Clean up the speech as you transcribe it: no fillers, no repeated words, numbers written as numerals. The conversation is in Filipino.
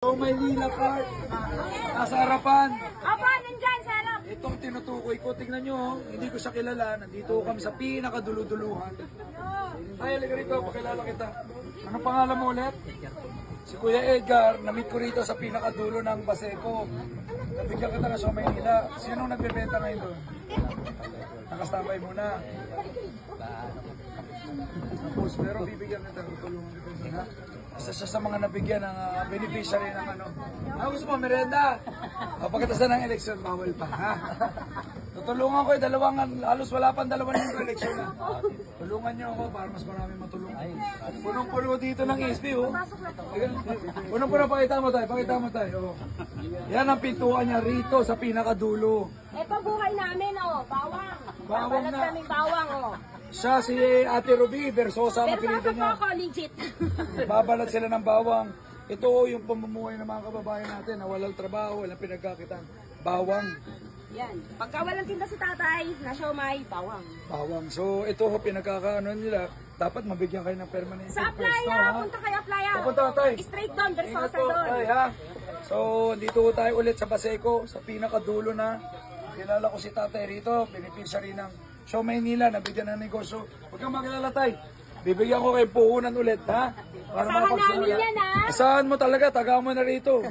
So, Maynila Park, nasa harapan. Opo, nandyan sa harap. Itong tinutukoy ko, tingnan nyo, hindi ko siya kilala. Nandito kami sa pinakaduluduluhan. Ay, halika rito, pakilala kita. Anong pangalan mo ulit? Si Kuya Edgar, na-meet ko rito sa pinakadulo ng Baseco. Nabigyan kita na sa Maynila. Sinong nagbebenta ngayon doon? Nakastambay muna. Tapos, pero bibigyan kita, tutulungan kita doon, ha? Isa siya sa mga nabigyan ng beneficiary ng ano. Gusto mo, merenda? Pagkatapos ng eleksyon, bawal pa, ha? Tutulungan ko halos wala pang 2 linggo eleksyon na. Tulungan niyo ako para mas marami matulungan. Punong-puno dito ng SB, oh. Punong-puno, pakita mo tayo. Oh. Yan ang pintuan niya rito sa pinakadulo. Ito buhay namin, oh. Bawang. Bawang Balat na. kaming bawang, oh. Siya si Ate Ruby Versosa ang Pero pinito sasa po niya. ako, legit. Babalat sila ng bawang. Ito yung pamumuhay ng mga kababayan natin na walang trabaho, walang pinagkakitan. Bawang. Yan. Pagka walang tinda si tatay, na siomay, bawang. Bawang. So ito ho, pinagkakaano nila. Dapat mabigyan kayo ng permanent Sa pwesto, Aplaya, ha? punta kayo Aplaya. Pupunta ka tayo. Straight doon, Ingat Versosa po, doon. tay, ha? So, dito ho tayo ulit sa Baseco, sa pinakadulo na. Kilala ko si tatay rito, beneficiary ng Show Maynila, nabigyan ng negosyo. Huwag kang makilala, tay. Bibigyan ko kayo puhunan ulit, ha? Para Asahan namin mapagsimula. yan, ha? Asahan mo talaga, taga mo na rito.